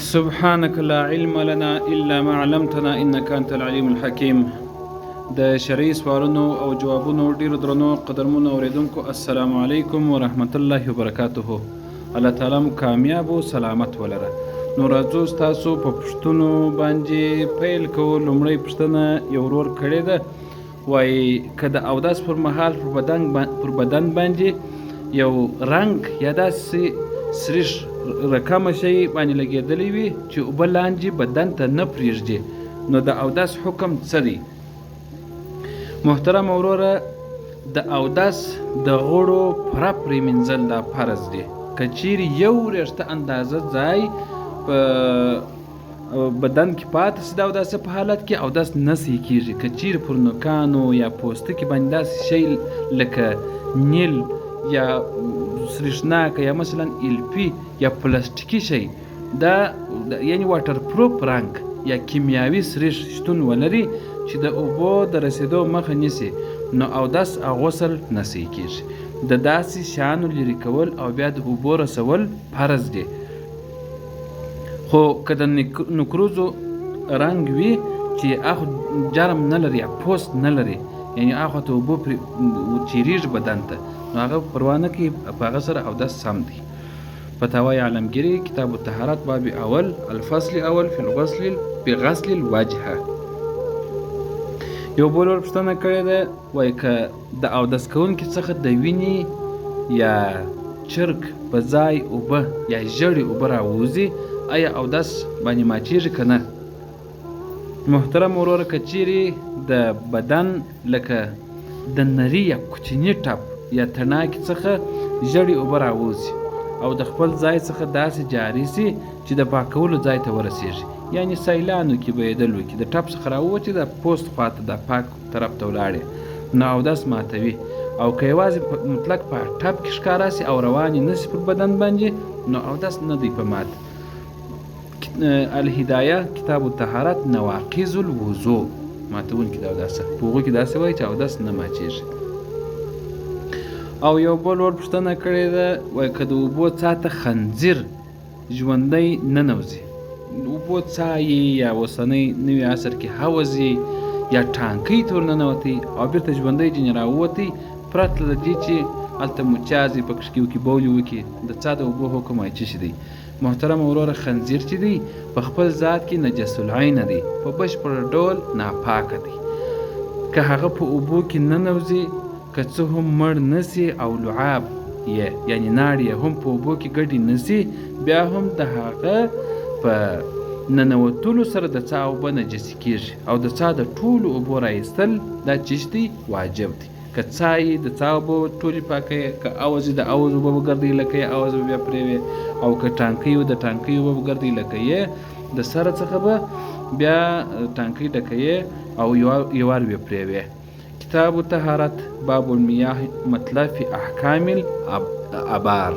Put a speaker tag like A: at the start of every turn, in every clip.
A: سبحانك لا علم لنا الا ما علمتنا انك انت العليم الحكيم. د شرعي سوالونو او جوابونو ډیرو درنو قدرمنو اوریدونکو السلام علیکم ورحمت الله وبرکاته. الله تعالی مو کامیاب او سلامت ولره. نو راځو تاسو په پښتنو باندې پیل کوو. لومړی پښتنه یو ورور کړې ده، وایي که د اوداس پر مهال پر بدن باندې یو رنګ یا داسې سریش رقم شی باندې لګېدلی وي چې اوبه لاندې بدن ته نه پرېږدي، نو د اوداس حکم څه دی؟ محترم وروره، د اوداس د غړو پوره پرېمینځل دا فرض دی. که چیرې یو وریښته اندازه ځای په بدن کې پاتې شي د اوداس په حالت کې اوداس نه صحیح کېږي. که چیرې پر نوکانو یا پوستکي باندې داسې شی لکه نیل یا سریښناکه یا مثلا الپي یا پلاستیکي شی دا یعنی واټر پروف رنګ یا کیمیاوي سریښ شتون ولري چې د اوبو د رسېدو مخه نیسي، نو اوداس او غسل نه صحیح کېږي. د داسې شیانو لرې کول او بیا د اوبو رسول فرض دی. خو که د نکروزو رنګ وي چې اخو جرم نه لري یا پوست نه لري، یعنی اخو ته اوبو چیرېږي بدن ته، نو هغه پروا نه کوي، په هغه سره اوداس سم دی. فتاوی عالمگیری کتاب الطهارت باب اول الفصل اول فی الغسل بغسل الوجه. یو بل ور پوښتنه کړې ده، وایي که د اوداس کوونکي څخه د وینې یا چرګ په ځای اوبه یا ژړې اوبه راووځي، آیا اوداس باندې ماتېږي که نه؟ محترم وروره، که چیرې د بدن لکه د نري یا کوچني ټپ یا تڼاکې څخه ژړې اوبه راووځي او د خپل ځای څخه داسې جاري سي چې د پاکولو ځای ته ورسېږي، یعنی سیلانو کې بهېدل وکړي، د ټپ څخه راووتې د پوست خواته د پاک طرف ته ولاړې، نو اوداس ماتوي. او که یوازې مطلق په ټپ کې ښکاره سي او روانې نه سي پر بدن باندې، نو اوداس نه دی په مات. الهدایه کتاب الطهارت نواقض الوضوء ماتونکي د اوداسه په هغو کې داسې وایي چې اوداس نه ماتېږي. او یو بل ور پوښتنه کړې ده، وایي که د اوبو څاه ته خنځیر ژوندی ننوځي، اوبو څاه یا اوسنی نوي عصر کې حوض یا ټانکۍ ته ورننوتی او بیرته ژوندی ځینې راووتی، پرته له دې چې هلته مچازې په کښکیو کې بولې وکړي، د څاه د اوبو حکم وایي څه شي دی؟ محترم وروره، خنزیر چې دی په خپل ذات کې نجس العین دی، په بشپړ ډول ناپاکه دی. که هغه په اوبو کې ننوځي، که څه هم مړ نسی او لعاب یې یعنی ناړې یې هم په اوبو کې ګډې نسی، بیا هم د هغه په ننوتلو سره د څاه اوبه نجسې کېږي او د څاه د ټولو اوبو رایستل دا چیش دی واجب دی. که څاه یې د څاه اوبه ټولې پاکوي، که اوز یې د اوز اوبه به ګرځوي لکه یې اوز به بیا پرېوي، او که ټانکۍ و د ټانکۍ اوبه به ګرځوي لکه یې د سره څخه به بیا ټانکۍ ډکوي او یوار بیا پرېوي. کتاب الطهارت باب المیاه مطلب فی احکام الابار.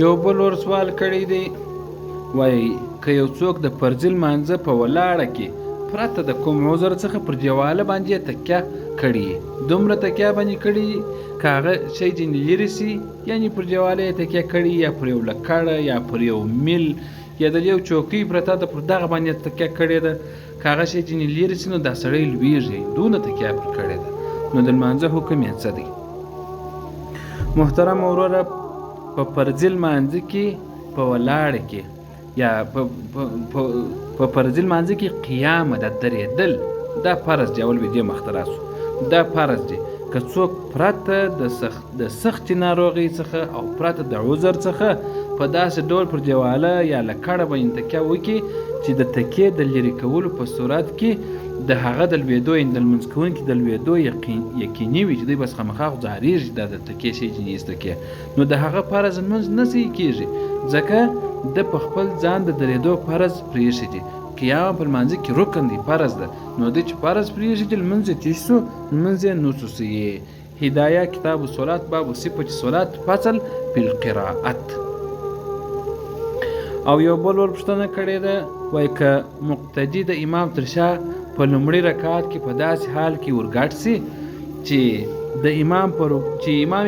A: یو بل ور سوال کړی دی، وایي که یو څوک د فرضي لمانځه په ولاړه کې پرته د کوم عذر څخه پر دیواله باندې تکیه کړي، دومره تکیه باندې کړي که هغه شی ځینې لرې سي، یعنی پر دیواله یې تکیه کړي یا پر یو لکړه یا پر یو میل یا د یو چوکۍ پرته ده پر دغه باندې تکیه کړې ده، که هغه شی ځینې لرې سي نو دا سړی لویږي، دونه تکیه پر کړې ده، نو د لمانځه حکم یې څه دی؟ محترم وروره، په فرضي لمانځه کې په ولاړه کې یا په فرضي لمانځه کې قیام د درېدل دا فرض دی. اول به دې مخته راسو، دا فرض دی. که څوک پرته د سختې ناروغۍ څخه او پرته د عذر څخه په داسې ډول پر دیواله یا لکړه باندې تکیه وکړي چې د تکیې د لرې کولو په صورت کې د هغه د لوېدو یعنې د لمونځ کوونکي د لوېدو یقیني وي چې دوی بس خامخا ځارېږي دا د تکیې شی چې ایسته کې، نو د هغه فرض لمونځ نه صحیح کېږي، ځکه د په خپل ځان د درېدو فرض پرېښی دی. قیام په لمانځه کې رکن دی، فرض ده، نو دی چې فرض پرېښي چې لمونځ یې تېش سو، لمونځ یې نوڅو سي. هدایه کتاب الصلات باب صفة الصلات فصل فی القراءت. او یو بل ور پوښتنه کړې ده، وایي که مقتدي د امام تر شا په لومړي رکعت کې په داسې حال کې ورګډ سي چې امام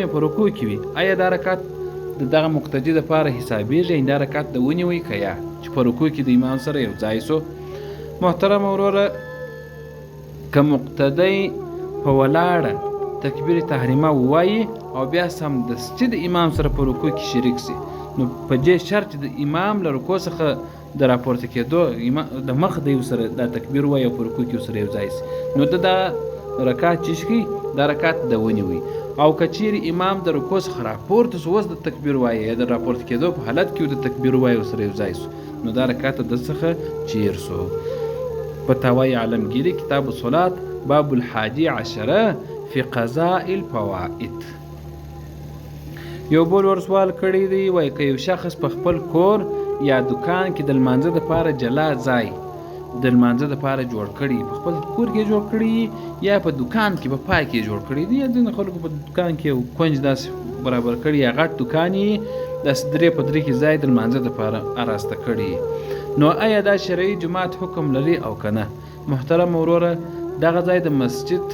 A: یې په رکوع کې وي، آیا دا رکعت د دغه مقتدي دپاره حسابېږي، یعنې دا رکعت د ونیوئ که یا؟ چې په رکوع کې د امام سره یو ځای سو. محترم وروره که مقتدی په ولاړه تکبیر تحریمه ووایي او بیا سمدستي د امام سره په رکوع کې شریک سي، نو په دې شرط چې د امام له رکوع څخه د راپورته کېدو د مخ دی سره دا تکبیر وایي او په رکوع کې سره یو ځای سي، نو دا رکعت چې شي دا رکعت د ونیوي. او که چیرې امام د رکوع څخه راپورته سو اوس د تکبیر وایي یا د راپورته کېدو په حالت کې د تکبیر وایي او سره یو ځای سو، نو دا رکعت د څخه چیر سو. فتاوی عالمگیری کتاب الصلاة باب 11 فی قضاء الفوائد. یو بل ور سوال کړی دی، وایي که یو شخص په خپل کور یا دکان کې د لمانځه دپاره جلا ځای د لمانځه دپاره جوړ کړي، په خپل کور کې جوړ کړي یا په دکان کې په پای کې جوړ کړي دي، یا ځینې خلکو په دکان کې یو کونج داسې برابر کړي یا غټ دکان یې داسې درې په درې کې ځای د لمانځه دپاره اراسته کړي، نو آیا دا شرعي جماعت حکم لري او که نه؟ محترم وروره دغه ځای د مسجد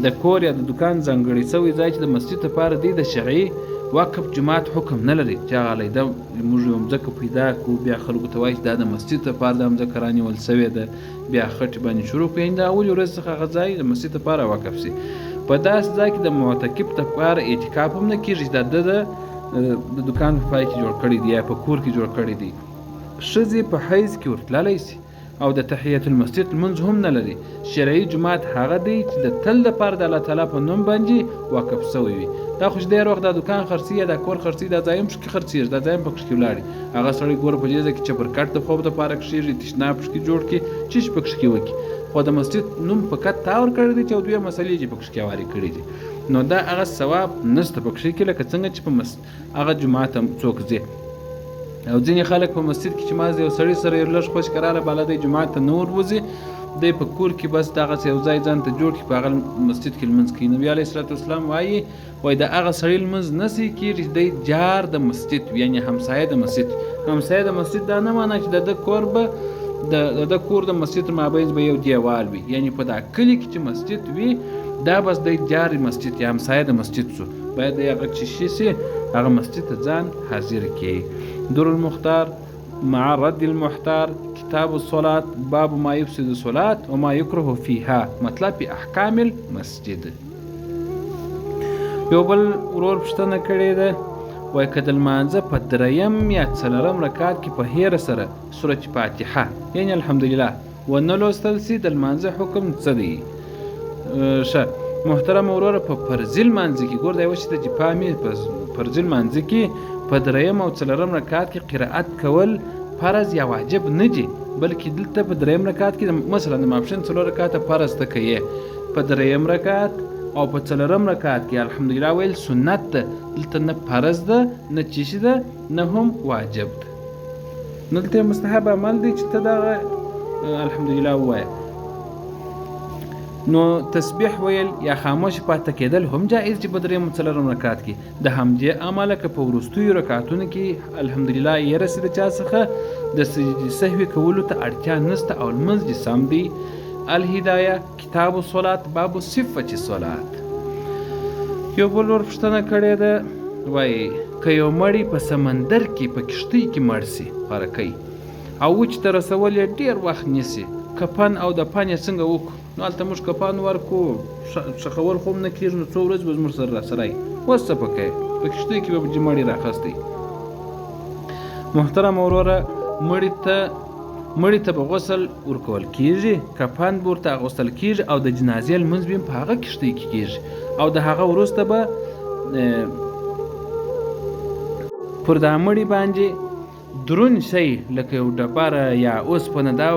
A: د کور یا د دکان ځانګړی سوی ځای چې د مسجد لپاره دی د شرعي وقف جماعت حکم نه لري چې هغه علیحده موږ یو مځکه پیدا کړو بیا خلکو ته وایي چې دا د مسجد لپاره دا مځکه رانیول سوې ده بیا خټې باندې شروع کړي، د اولې ورځې څخه هغه ځای د مسجد لپاره وقف سي. په داسې ځای کې د معتکف لپاره اعتکاف هم نه کېږي چې د دکان په پای کې جوړ کړی دی یا په کور کې جوړ کړی دی. ښځې په حیض کې ورتللی سي او د تحیت المسجد لمونځ هم نه لري. شرعي جماعت هغه دی چې د تل لپاره د الله تعالی په نوم باندې وقف سوی وي. دا خو چې ډېر وخت دا دکان خرڅي یا دا کور خرڅي دا ځای هم پکې خرڅېږي، دا ځای هم پکې ولاړي، هغه سړی ګوره په دې ځای کې چپرکټ د خوب دپاره کښېږدي، تشناب پکې جوړ کړي، چیش پکې وکړي، خو د مسجد نوم فقط تا ورکړی دی چې یو دوه مسلې چې پکې هوارې کړي دي، نو دا هغه ثواب نشته پکې کې لکه څنګه چې په هغه جومات هم څوک ځي. او ځینې خلک په مسجد کې چې مازې یو سړي سره یو لږ خوش کراله بالا دی جومات ته نه وروځي، دی په کور کې بس دغسې یو ځای ځان ته جوړ کړي په هغه مسجد کې لمونځ کوي. نبي علیه صلات وسلام وایي د هغه سړي لمونځ نسي کېږي چې دی جار د مسجد وي، یعنې همسایه د مسجد. همسایه د مسجد دا نه معنا چې د ده کور به د کور د مسجد تر مابینځ به یو دیوال وي، یعنې په دا کلي کې چې مسجد وي دا بس دی جار مسجد یا همسایه د مسجد سو، باید دی هغه چې شي سي هغه مسجد ته ځان حاضر کړي. در المختار مع رد المحتار کتاب الصلاة باب ما یفسد الصلاة وما یکره فیها مطلب په احکام المسجد. یو بل ورور پوښتنه کړې ده، وایي که د لمانځه په دریم یا څلورم رکعت کې په هیره سره سورة فاتحه یعنې الحمدلله ونه لوستل سي د لمانځه حکم څه دی؟ ښه محترم وروره په فرضي لمانځه کې ګور دی اوس چې د جپامې په فرضي لمانځه کې په دریم او څلورم رکعت کې قرائت کول فرض یا واجب نه دي، بلکې دلته په دریم رکعت کې مثلا د ماپښین څلور رکعته فرض ته کوي، په دریم رکعت او په څلورم رکعت کې الحمدلله ویل سنت ده، دلته نه فرض ده نه چیشي ده نه هم واجب ده، دلته مستحب عمل دی چې ته دغه الحمدلله ووایه. نو تسبیح ویل یا خاموش پاتې کېدل هم جایز چې په دریم او څلورم رکعت کې د همدې امله که په وروستیو رکعتونو کې الحمدلله یې رسېده چا څخه د سجدې سهوي کولو ته اړتیا نشته او لمونځ دې سم دی. الهدایه کتاب الصلاة باب صفة الصلاة. یو بل ور پوښتنه کړې ده، وایي که یو مړی په سمندر کې په کښتۍ کې مړ سي غرقی او وچ ته رسول یې ډېر وخت نیسي، کفن او دفن یې څنګه وکړو؟ نو هلته موږ کفن ورکړو ښخول خو هم نه کېږي، نو څو ورځې به زموږ سره راسره وي، اوس څه پکې په کښتۍ کې به مړی راخستی. محترم وروره مړي ته به غسل ورکول کېږي، کفن به ورته اغوستل کېږي او د جنازې لمونځ به په هغه کښتۍ کې کېږي او د هغه وروسته به پر دا مړي باندې دروند شی لکه یو ډبره یا اوسپنه دا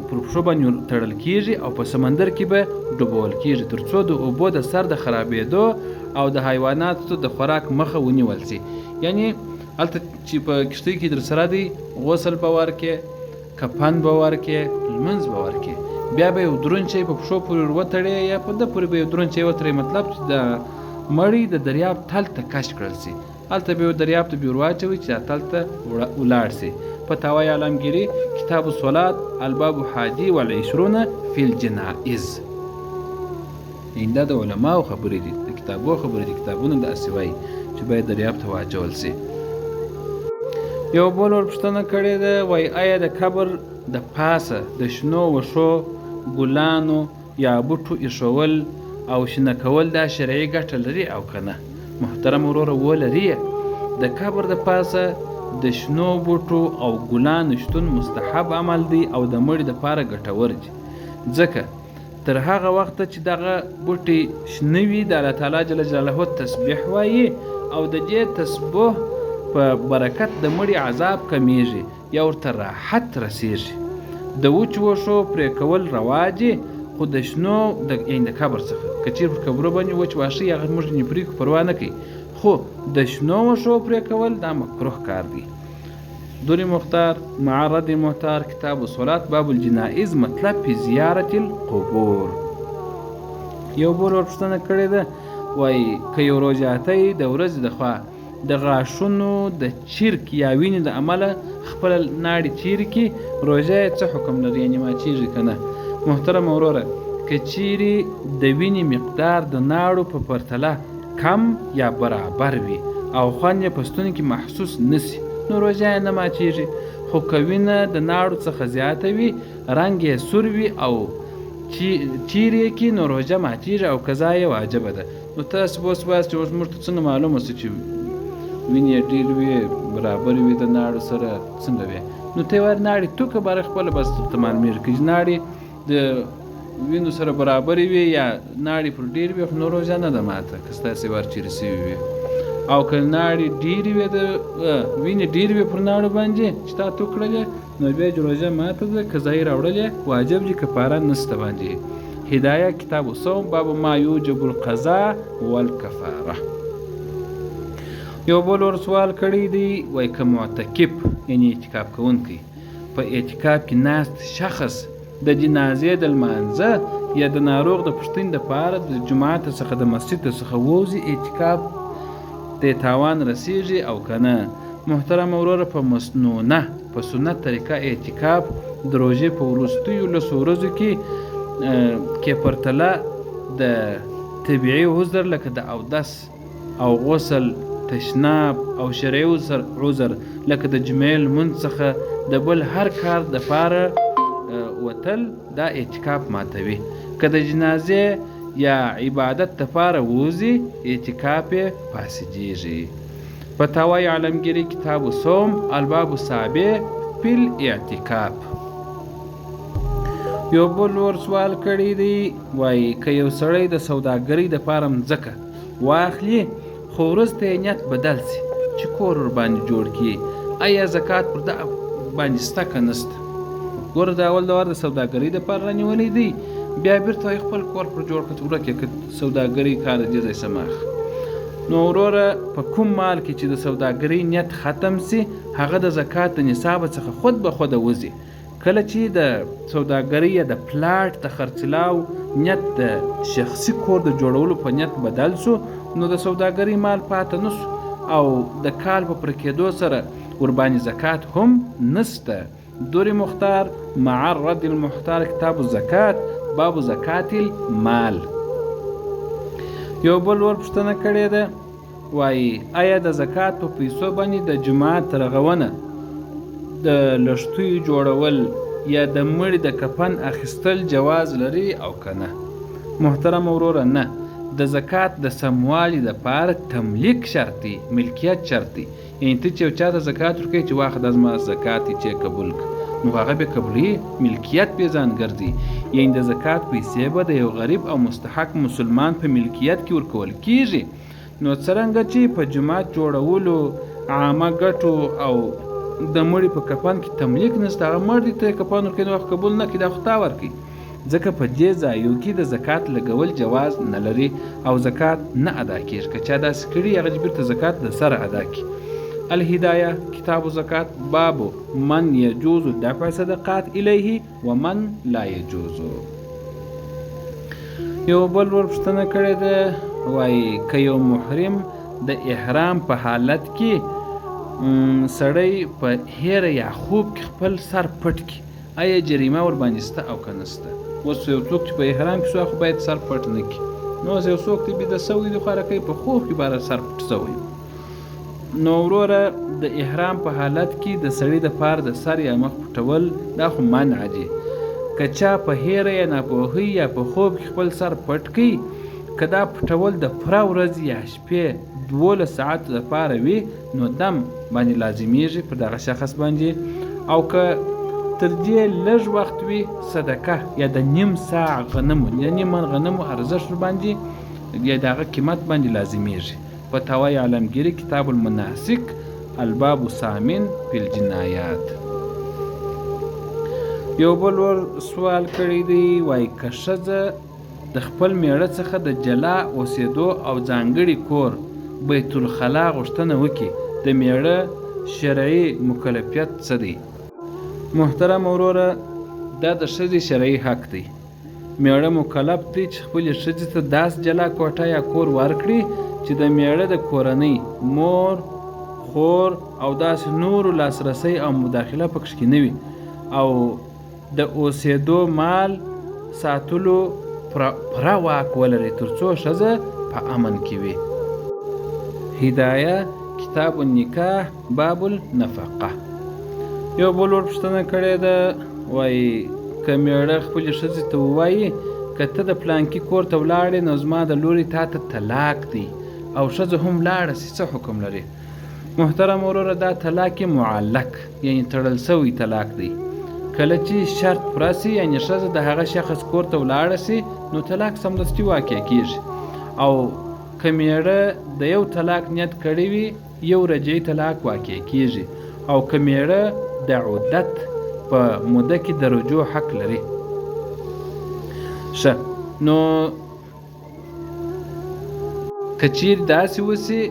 A: پر پښو باندې تړل کېږي او په سمندر کې به ډوبول کېږي تر څو د اوبو د سر د خرابېدو او د حیواناتو د خوراک مخه ونیول سي. یعنې هلته چې په کښتۍ کې در سره دی غسل به ورکې، کفن به ورکې، لمونځ به ورکې، بیا به یو دروند شی په پښو پورې وتړې یا په ده پورې به یو دروند شی وتړې، مطلب چې د مړی د دریاب تل ته کش کړل سي، هلته به یو دریاب ته به ور واچوي چې دا تل ته ولاړ سي. فتاوی عالمگیری کتاب الصلاة الباب 21 فی الجنائز. این دا د علماو خبرې دي، د کتابو خبرې دي، کتابونه داسې وایي چې باید دریاب ته واچول سي. یو بل ورپوښتنه کړې ده، وایي آیا د قبر د پاسه د شنو وښو، ګلانو یا بوټو ایښول او شنه کول دا شرعي ګټه لري او که نه؟ محترم وروره ولري. د قبر د پاسه د شنو بوټو او ګلانو شتون مستحب عمل دی او د مړي دپاره ګټور دی، ځکه تر هغه وخته چې دغه بوټي شنه وي د الله تعالی جل جلاله تسبیح وایي او د دې تسبیح په برکت د مړي عذاب کمیږي یا ورته راحت رسیږي. د وچو وښو پرې کول رواج دي، خو د شنو یعنې د قبر څخه که چېرې پر قبرو باندې وچ واښه هغه موږ ځینې پرې کړو پروا نه کوي، خو د شنو وښو پرې کول دا مکروه کار دی. دوری مختار مع رد محتار کتاب الصلاة باب الجنائز مطلب فی زیارت القبور. یو بل ورپوښتنه کړې ده، وایي که یو روژاتی د ورځې د خوا د غاښونو د چرک یا وینې د امله خپله ناړې چیرې کړي، روژه یې څه حکم لري، یعنې ماتېږي که نه؟ محترم وروره، که چیرې د وینې مقدار د ناړو په پرتله کم یا برابر وي او خوند یې په ستوني کې محسوس نسي نو روژه یې نه ماتېږي، خو که وینه د ناړو څخه زیاته وي، رنګ یې سور وي او چیرې یې کړي نو روژه ماتېږي او قضا یې واجبه ده. نو تاسو به اوس وایاست چې اوس موږ ته څنګه معلومه شو چې وینې یې ډېر وي برابر وي د ناړو سره څنګه وي؟ نو ته یې وایې ناړې توکه باره خپله بس درته معلومېږي، که ناړې د وینو سره برابرې وي یا ناړې پر ډېر وي خو نو روژه نه ده ماته که ستاسې وار چیرې سوي وي، او که ناړې ډېرې وي د وینې ډېرې وي پر ناړو باندې چې تا تو کړلې نو بیا روژه ماته ده، قضا یې راوړلې واجب دي، کفاره نسته باندې. هدایه کتاب الصوم باب ما یوجب القضاء والکفاره. یو بل ور سوال کړی دی، وایي که معتکف یعنې اعتکاف کوونکی په اعتکاف کې ناست شخص د جنازې د لمانځه یا د ناروغ د پوښتنې دپاره د جومات څخه د مسجد څخه ووځي، اعتکاف ته تاوان رسیږي او که نه؟ محترم وروره، په مسنونه په سنت طریقه اعتکاف د روژې په وروستیو لسو ورځو کې پرتله د طبیعي عذر لکه د اودس او غسل، تشناب او شرعي عذر لکه د جمعې لمونځ څخه د بل هر کار دپاره وتل دا اعتکاف ماتوي. که د جنازې یا عبادت دپاره ووځي اعتکاف یې فاسدېږي. فتاوی عالمگیری کتاب الصوم الباب السابع فی الاعتکاف. یو بل ور سوال کړی دی، وایي که یو سړی د سوداګرۍ دپاره مځکه واخلي خو وروسته یې نیت بدل سي چې کور ورباندې جوړ کړي، آیا زکات پر دغه باندې شته که نسته؟ ګوره د اول د وار د سوداګرۍ دپاره رانیولی دی، بیا بېرته یې خپل کور پر جوړ کړه ورک یې کړه سوداګرۍ کار د دې ځای سماخ. نو وروره په کوم مال کې چې د سوداګرۍ نیت ختم سي هغه د زکات د نصاب څخه خود به خوده وځي. کله چې د سوداګرۍ یا د پلاټ د خرڅلاو نیت د شخصي کور د جوړولو په نیت بدل سو نو د سوداګرۍ مال پاته نسو او د کال په پوره کېدو سره ورباندې زکات هم نسته. دوری مختار مع الرد المحتار کتاب الزکات باب زکات المال. یو بل ورپوښتنه کړې ده، وایي آیا د زکات په پیسو باندې د جومات رغونه، د لښتیو جوړول یا د مړي د کفن اخیستل جواز لري او که نه؟ محترم وروره، نه. د زکات د سموالي دپاره تملیک شرط دی، ملکیت شرط دی. یعنې ته چې یو چا ته زکات ورکوې چې واخه دا زما زکات یې چې قبول کړه نو هغه به قبلوي، ملکیت بې ځان ګرځي. یعنې د زکات پیسې به د یو غریب او مستحق مسلمان په ملکیت کې ورکول کیږي. نو څرنګه چې په جومات جوړولو، عامه ګټو او د مړي په کفن کې تملیک نشته، هغه مړ دي ته یې کفن ورکوي نو قبول نه کړي، دا خو تا ورکوي. ځکه په دې ځایو کې د زکات لګول جواز نه لري او زکات نه ادا کېږي. که چا داسې کړي هغه بیرته زکات د سره ادا کړي. الهدایه کتاب الزکات باب من یجوز دفع صدقات الیه ومن لا یجوز. یو بل ورپوښتنه کړې ده، وایي که یو محرم د احرام په حالت کې سړی په هیره یا خوب کې خپل سر پټ کړي، آیا جریمه ورباندې شته او که نسته؟ اوس یو څوک چې په احرام کې شو خو باید سر پټ نه کړي، نو اوس یو څوک چې بیده سوی دی خو هغه کوي په خوب کې باره سر پټ سوی نو وروره د احرام په حالت کې د سړي د پاره د سر یا مخ پټول دا خو منع دي. که چا په هیره یا ناپوهۍ یا په خوب کې خپل سر پټ کړي، که دا پټول د پوره ورځې یا شپې 12 ساعتو لپاره وي نو دم باندې لازمیږي پر دغه شخص باندې، او که تر دې لږ وخت وي صدقه یا د نیم ساع غنمو یا نیم من غنمو ارزښت باندې یا دغه قیمت باندې لازمیږي. فتاوی عالمگیری کتاب المناسک الباب الثامن فی الجنایات. یو بل ور سوال کړی دی، وایي که ښځه د خپل میړه څخه د جلا اوسېدو او ځانګړي کور بیت الخلا غوښتنه وکړي، د میړه شرعي مکلفیت څه دی؟ محترم وروره، دا د ښځې شرعي حق دی. میړه مکلف دی چې خپلې ښځې ته داسې جلا کوټه یا کور ورکړي چې د میړه د کورنۍ مور، خور او داسې نورو لاسرسی او مداخله پکې نه وي، او د اوسېدو مال ساتلو پوره واک ولري تر څو ښځه په امن کې وي. هدایه کتاب النکاح باب النفقه. یو بل ور پوښتنه کړې ده، وایي که میړه خپلې ښځې ته ووایي که ته د پلانکي کور ته ولاړې نو زما د لورې تا ته طلاق دی، او ښځه هم لاړه سي، څه حکم لري؟ محترم وروره، دا طلاق معلق یعنی تړل سوی طلاق دی. کله چې شرط پوره سي یعنی ښځه د هغه شخص کور ته ولاړه سي نو طلاق سمدستي واقع کیږي، او که میړه د یو طلاق نیت کړی وي یو رجعي طلاق واقع کیږي، او که میړه د عدت په موده کې د رجوع حق لري. ښه، نو که چیرې داسې وسي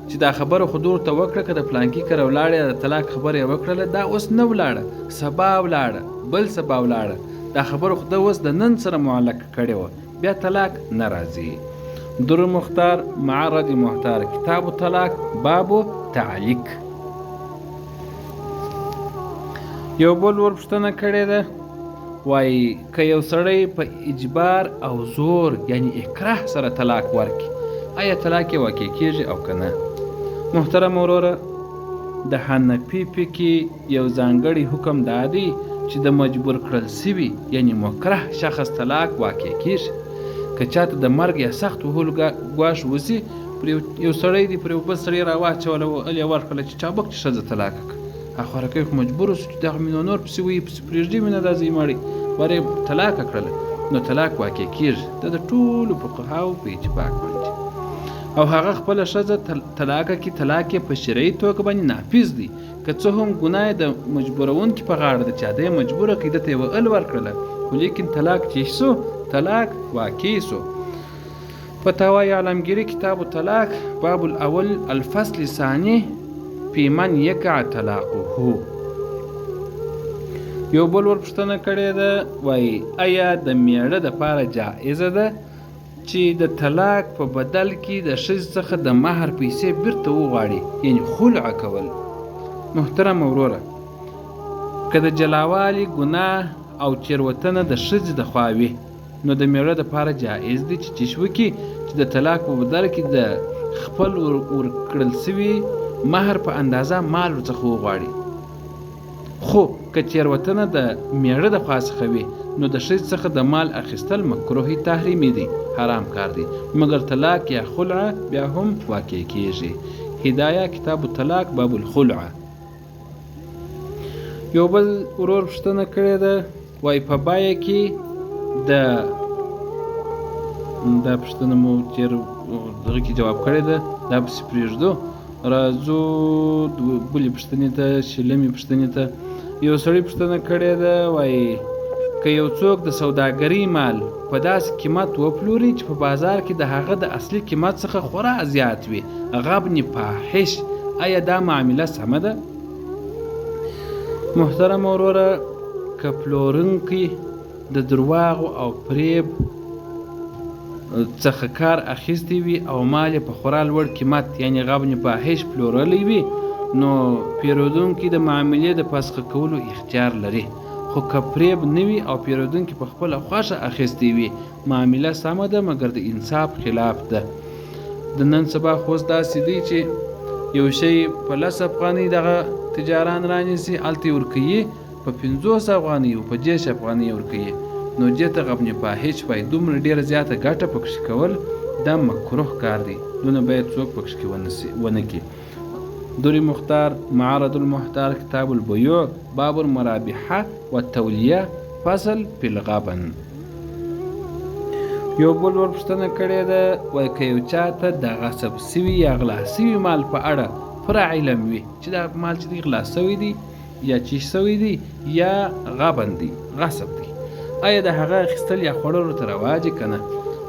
A: چې دا خبره خو دور ته وکړه، که د پلانکي کره ولاړې د طلاق خبره یې وکړله، دا اوس نه ولاړه، سبا ولاړه، بل سبا ولاړه، دا خبره خو ده اوس د نن سره معلقه کړې وه، بیا طلاق نه راځي. در مختار مع رد محتار کتاب الطلاق باب تعلیق. یو بل ور پوښتنه کړې ده، وایي که یو سړی په اجبار او زور یعنی اکراه سره طلاق ورکړي، آیا طلاق یې واقع کیږي او که نه؟ محترم وروره، د حنفي فقې یو ځانګړی حکم دا دی چې د مجبور کړل سوي یعنی مکره شخص طلاق واقع کیږي. که چاته د مرګ یا سخت وهلو ګواښ وسي، یو سړی دی پر یو بل سړی راواچوله او یې ورکړله چې چابک چې ښځه طلاقه کړه، اخرکۍ خو مجبور اوسو چې دغه مینه نور پسې وایي، پسې پرېږدي مینه دا ځای مړی، ور یې طلاقه کړله نو طلاق واقع کیږي. دا د ټولو فقهاو په اتفاق باندې، او هغه خپله ښځه طلاقه کړي، طلاق یې په شرعي توګه باندې نافظ دی. که څه هم ګناه یې د مجبورونکي په غاړه ده چې هده یې مجبوره کړي، ده ته یې وهل ورکړله، خو لیکن طلاق چې سو طلاق واقع سو. فتاوی عالمگیری کتاب الطلاق باب الاول الفصل الثانی فی من یقع طلاقه. یو بل ور پوښتنه کړې ده، وایي آیا د میړه دپاره جایزه ده چې د طلاق په بدل کې د ښځې څخه د مهر پیسې بیرته وغواړي یعنی خلع کول؟ محترم وروره، که د جلاوالي ګناه او تېروتنه د ښځې د خوا وي نو د میړه دپاره جایز دی چې چیش وکړي چې د طلاق په بدل کې د خپل ورکړل سوي مهر په اندازه مال ورڅخه وغواړي. خو که تېروتنه د میړه د خوا څخه وي نو د ښځې څخه د مال اخیستل مکروه تحریمي دی، حرام کار دی، مګر طلاق یا خلع بیا هم واقع کیږي. هدایه کتاب الطلاق باب الخلع. یو بل ورور پوښتنه کړې ده، وایي په بیه کې دا پوښتنه مو تېر دغه کې جواب کړې ده، دا پسې پرېږدو، راځو بلې پوښتنې ته، شلمې پوښتنې ته. یو سړي پوښتنه کړې ده، وایي که یو څوک د سوداګرۍ مال په داسې قیمت وپلوري چې په بازار کې د هغه د اصلي قیمت څخه خورا زیات وي، غبن فاحش، آیا دا معامله سمه ده؟ محترم وروره، که پلورونکی د درواغو او فریب څخه کار اخیستی وي او مال په خورا لوړ قیمت یعنی غبن فاحش پلورلی وي نو پیرودونکي د معاملې د فسخه کولو اختیار لري. خو که فریب نه وي او پیرودونکي په خپله خوښه اخیستی وي معامله سمه ده مګر د انصاف خلاف ده. د نن سبا خو اوس داسې دی چې یو شی په 10 افغانۍ دغه تجاران رانیسي هلته یې ورکوي په 50 افغانۍ او په 10 افغانۍ یې ورکوي. نو دې ته غبن فاحش وایي. دومره ډېره زیاته ګټه پکښې کول دا مکروه کار دی. دونه باید څوک پکښې ونه کړي. دوری مختار معرض المحتار کتاب البیوع باب المرابحه والتولیه فصل فی الغبن. یو بل ورپوښتنه کړې ده وایي که یو چا ته د غصب سوي یا غلا سوي مال په اړه پوره علم وي چې دا مال چې دی غلا سوی دی یا چیش سوی دی یا غبن دی غصب دی، آیا د هغه اخیستل یا خوړلو ته روا دي که نه؟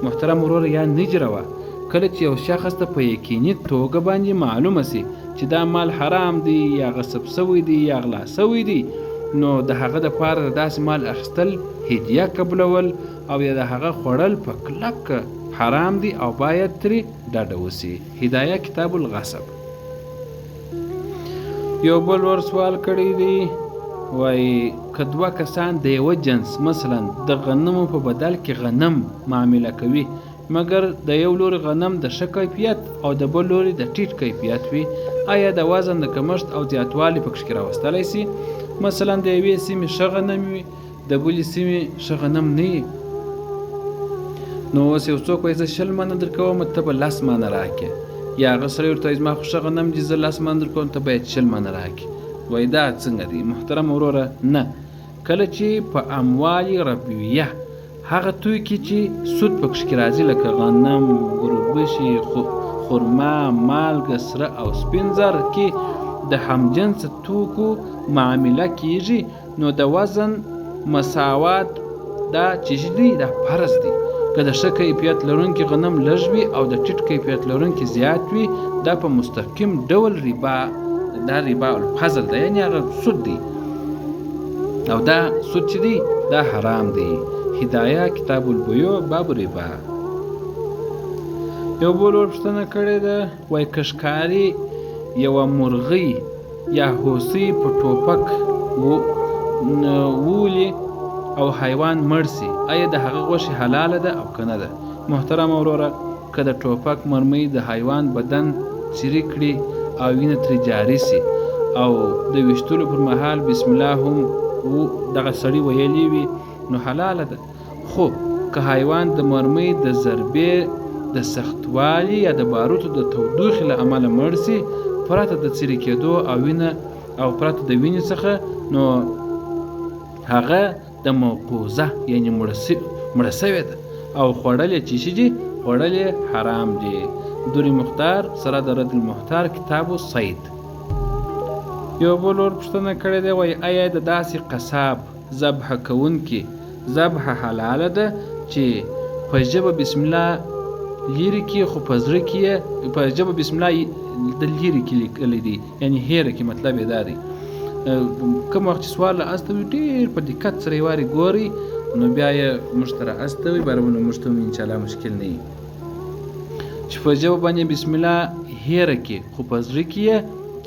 A: محترم وروره یا نه روا. کله چې یو شخص ته په یقیني توګه باندې معلومه سي چې دا مال حرام دی یا غصب سوی دی یا غلا سوی دی، نو د هغه دپاره د داسې مال اخیستل هدیه قبلول او یا د هغه خوړل په کلک حرام دی او باید ترې ډډه وسي. هدایه کتاب الغصب. یو بل ور سوال کړی دی وایي که 2 کسان د یوه جنس مثلا د غنمو په بدل کې غنم معامله کوي مګر د یو لوري غنم د ښه کیفیت او د بل لوري د ټیټ کیفیت وي، آیا د وزن د کمښت او زیاتوالي پکښې راوستلی سي؟ مثلا د یوې سیمې ښه غنم وي د بلې سیمې ښه غنم نه وي. نو اوس یو څوک وایي زه 20 منه درکوم ته به 10 منه راکړې، یا هغه سړی ورته وایي زما خو ښه غنم دي زه 10 منه درکوم ته باید 20 منه راکړې. وایي دا څنګه دی؟ محترم وروره نه، کله چې په اموال ربویه هغه توکي چې سود پکښې راځي لکه غنم، وربشې، خرما، مالګه، سره او سپین زر کې د همجنس توکو معامله کیږي، نو د وزن مساوات دا چې دی دا فرض دی. که د ښه کیفیت لرونکي غنم لږ وي او د ټیټ کیفیت لرونکي زیات وي دا په مستقیم ډول ربا، دا ربا الفضل ده، یعنې هغه سود دی او دا سود چې دی دا حرام دی. هدایه کتاب البیوع باب ربا. یو بل ورپوښتنه کړې ده وایي که ښکاري یوه مرغۍ یا هوسۍ په ټوپک وولي او حیوان مړ سي، آیا د هغه غوښې حلاله ده او که نه ده؟ محترم وروره که د ټوپک مرمۍ د حیوان بدن څیرې کړي او وینه ترې جاري سي او د ویشتلو پر مهال بسم الله هم دغه سړي ویلی وي نو حلاله ده. خو که حیوان د مرمۍ د ضربې د سختوالي یا د باروتو د تودوخې له امله مړ سي پرته د څیرې کېدو او وینه او پرته د وینې څخه، نو هغه د موقوزه یعنې مړه سوې ده او خوړل یې چې شي دي خوړل یې حرام دي. دوری مختار سره د رد المحتار کتاب الصید. یو بل ورپوښتنه کړې ده وایي آیا د داسې قصاب ذبح کوونکي ذبح حلاله ده چې په ژبه بسم الله لیرې کې خو په زړه کې یې په ژبه بسم الله د لیرې کې لیکلی دی، یعنې هیره کې مطلب یې دا دی. کوم وخت چې سوال له استوي ډېر په دقت سره یې وارې ګورئ نو بیا یې موږ ته را استوي برابر موږ ته انشاءالله مشکل نه وي چې په ژبه باندې بسم الله هیره کې خو په زړه کې یې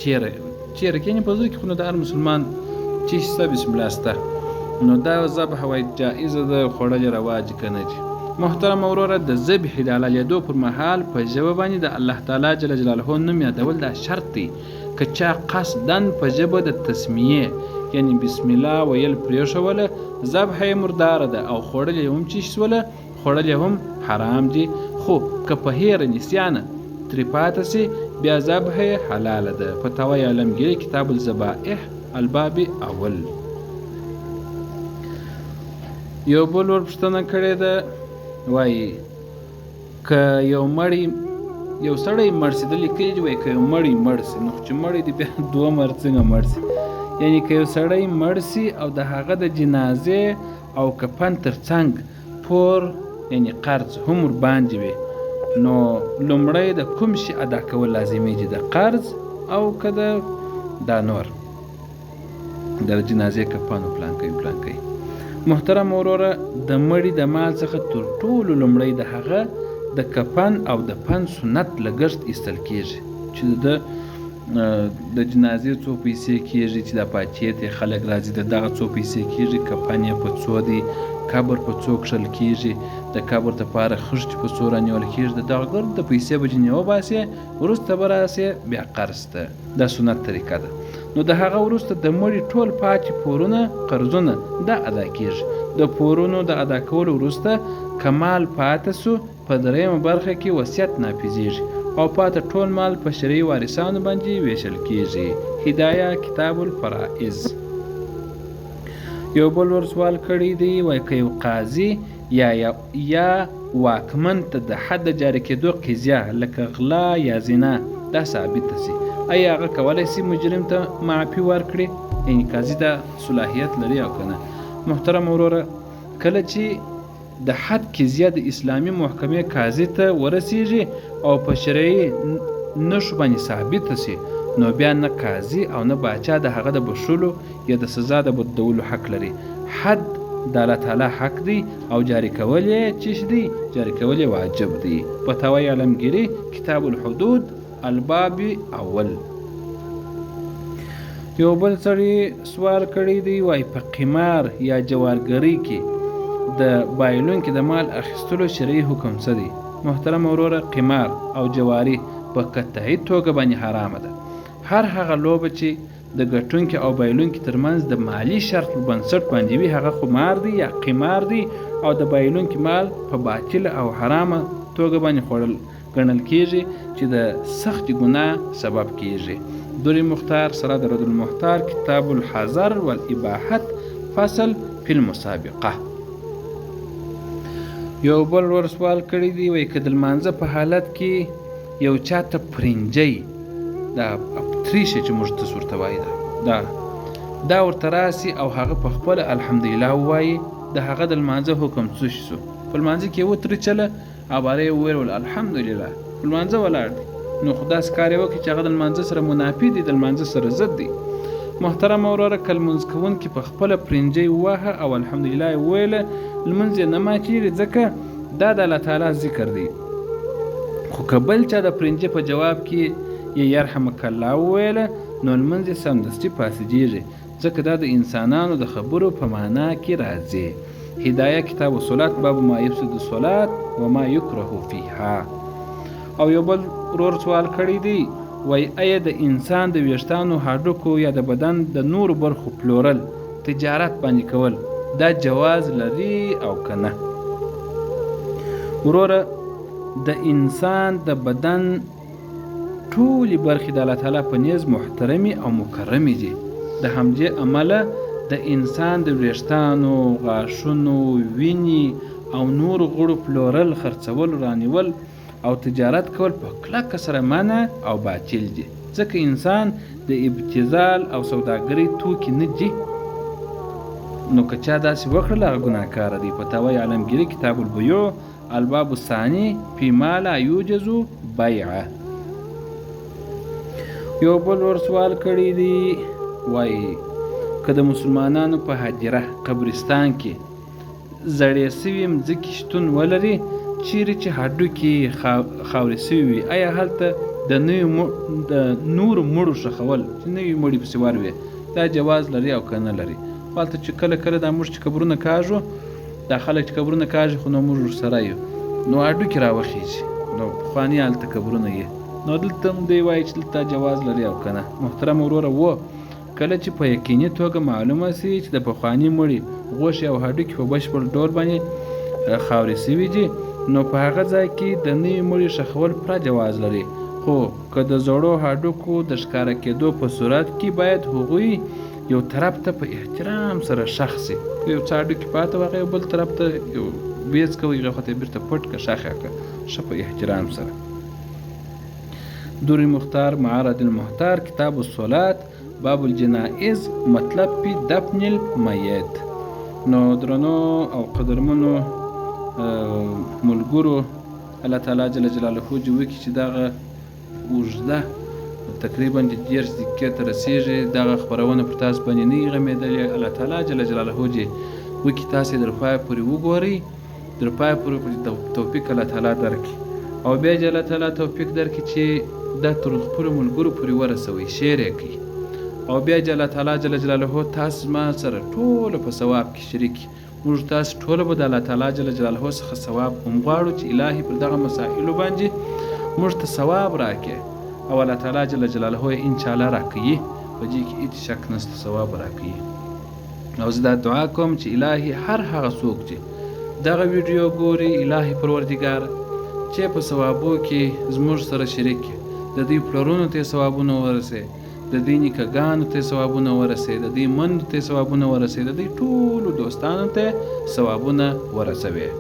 A: چیرې کې یعنې په زړه کې خو نو د هر مسلمان چې شته بسم الله شته نو دا ذبح وایي جایزه ده، خوړل یې روا دي که نه دي. محترم وروره د ذبح د حلالیدو پر مهال په ژبه باندې د الله تعالی جل جلاله نوم یادول دا شرط دی. که چا قصداً په ژبه د تسمیې یعنې بسم الله ویل پرېښوله ذبح یې مرداره ده او خوړل یې هم چې شوله خوړل یې هم حرام دي. خو که په هیره نسیانه ترې پاته سي بیا ذبح یې حلاله ده. فتاوی عالمگیری کتاب الذبائح الباب اول. یو بل ورپوښتنه کړې ده وایي که یو سړی مړ سي د لیکلي دي وایي که یو مړی مړ سي نو چې مړی دی بیا 2 مړ څنګه مړ سي، یعنې که یو سړی مړ سي او د هغه د جنازې او کفن تر څنګ پور یعنې قرض هم ورباندې وي نو لومړی د کوم شي ادا کول لازمي دي، د قرض او که دا نور د جنازې کفن و پلانکی. محترم وروره د مړي د مال څخه تر ټولو لومړی د هغه د کفن او د فن سنت لګښت ایستل کیږي چې د د جنازې څو پیسې کېږي چې دا پاتې ته خلک راځي د دغه څو پیسې کېږي کفن یې په څو دی قبر په څو کښل کېږي د قبر دپاره خښتې په څو رانیول کېږي د دغه ګرد د پیسې به ځینې وباسې وروسته به راسې بیا قرض ته دا سنت طریقه ده نو د هغه وروسته د مړي ټول پاتې پورونه قرضونه دا ادا کېږي د پورونو د ادا کولو وروسته کمال پاته سو په درېیمه برخه کې وصیت نافذېږي او پاته ټول مال په شرعي وارثانو باندې ویشل کېږي. هدایه کتاب الفرائض. یو بل ور سوال کړی دی وایي که یو قاضي یا واکمن ته د حد جاري کېدو قضیه لکه غلا یا زنا دا ثابته سي آیا هغه کولی سي مجرم ته معافي ورکړي؟ یعنې قاضي دا صلاحیت لري او که نه؟ محترم وروره کله چې د حد قضیه د اسلامي محکمې قاضي ته ورسیږي او په شرعي نښو باندې ثابته سي نو بیا نه قاضي او نه باچا د هغه د بښلو یا د سزا د بدلولو حق لري. حد د الله تعالی حق دی او جاري کول یې چیش دی؟ جاري کول یې واجب دی. فتاوی عالمگیری کتاب الحدود الباب اول. یو بل سړي سوال کړی دی وایي په قمار یا جوارګرۍ کې د بایلونکي د مال اخیستلو شرعي حکم څه دی؟ محترم وروره قمار او جواري په قطعي توګه باندې حرامه ده. هر هغه لوبه چې د ګټونکي او بایلونکي ترمنځ د مالی شرط په بنسټ باندې وي هغه خمار دی یا قمار دی او د بایلونکي مال په باطله او حرامه توګه باندې خوړل ګڼل کېږي چې د سخت ګناه سبب کېږي. دور مختار سره د رد المختار کتاب الحذر والاباحت فصل فی المسابقه. یو بل ور سوال کړی دی وایي که د لمانځه په حالت کې یو چاته پرنجی دا ابتریشه چې موږ ته ورته وایي دا ورته راسي او هغه په خپله الحمدلله ووایي د هغه د لمانځه حکم څه شي سو؟ په لمانځه کې وترچله او باره یې وویل الحمدلله په لمانځه ولاړ دی نو خو داسې کار یې وکړي چې هغه د لمانځه سره منافي دی د لمانځه سره ضد دی. محترم وروره که لمونځ کوونکي په خپله پرنجی ووهه او الحمدلله یې وویله لمونځ یې نه ماتېږي ځکه دا د الله تعالی ذکر دی. خو که بل چا د پرنجي په جواب کې یې یرحمک الله وویله نو لمونځ یې سمدستي پاسېږي ځکه دا د انسانانو د خبرو په معنا کې راځي. هدایه کتاب الصلات باب ما یفسد الصلات وما یکره فیها. او یو بل ورور سوال کړی دی وایي آیا د انسان د ویښتانو هډوکو یا د بدن د نورو برخو پلورل تجارت باندې کول دا جواز لري او که نه؟ وروره د انسان د بدن ټولې برخې د الله تعالی په نیز محترمې او مکرمې دي. د همدې امله د انسان د وریښتانو، غاښونو، وینې او نورو غړو پلورل، خرڅول، رانیول او تجارت کول په کلکه سره منع او باطل دي ځکه انسان د ابتذال او سوداګرۍ توکي نه دي. نو که چا داسې وکړل هغه ګناهکاره دی. فتاوی عالمگیری کتاب البیوع الباب الثانی فی ما لا یوجز بیعه. یو بل ور سوال کړی دی وایي که د مسلمانانو په هدیره قبرستان کې زړې سوي مځکې شتون ولري چیرې چې هډوکي خاورې سوي وي آیا هلته د نورو مړو ښخول چې نوي مړي پسې وروي دا جواز لري او که نه لري؟ هلته چې کله کله دا موږ چې قبرونه کاږو دا خلک چې قبرونه کاږي خو نو موږ ورسره یو نو هډوکي راوخیږي نو پخواني هلته قبرونه یې نو دلته هم دی وایي چې دلته جواز لري او که نه؟ محترم وروره کله چې په یقیني توګه معلومه سي چې د پخواني مړي غوښې او هډوکي په بشپړ ډول باندې خاورې سوي دي نو په هغه ځای کې د نوي مړي ښخول پوره جواز لري. خو که د زړو هډوکو د ښکاره کېدو په صورت کې باید هغوی یو طرف ته په احترام سره ښخ سي. یو څه هډوکي پاته وغه یو بل طرف ته یو بیز کوي هغه خواته یې بیرته پټ کړه ښخ یې کړه ښه په احترام سره. دور مختار معرض المختار کتاب الصلات باب الجنائز مطلب پی دفن المیت. نو درنو او قدرمنو ملګرو الله تعالی جل جلاله دې وکړي چې دغه اوږده تقریبا 10 دقیقې ته رسیږي دغه خپرونه پر تاسو باندې نه وي غمېدلې. الله تعالی جل جلاله دې وکړي تاسې در پایه پورې وګورئ، در پایه پورې توفیق الله تعالی درکړي او بیا چې الله تعالی توفیق درکړي چې دا تر خپلو ملګرو پورې ورسوئ، شیر یې کړئ، او بیا چې الله تعالی جل جلاله تاسو ما سره ټوله په ثواب کې شریک کړي. موږ تاسو ټوله به د الله تعالی جل جلاله څخه ثواب هم غواړو چې الهي پر دغه مسایلو باندې موږ ته ثواب راکړي، او الله تعالی جل جلاله یې انشاءالله راکوي، په دې کې هېڅ شک نشته، ثواب راکوي. او زه دا دعا کوم چې الهي هر هغه څوک چې دغه ویډیو ګوري، الهي پروردګار چې په ثوابو کې زموږ سره شریک کړي، د دوی پلرونو ته ثوابونه ورسوي، د دوی نیکهګانو ته ثوابونه ورسوي، د دوی مندو ته ثوابونه ورسوي، د دوی ټولو دوستانو ته ثوابونه ورسوي.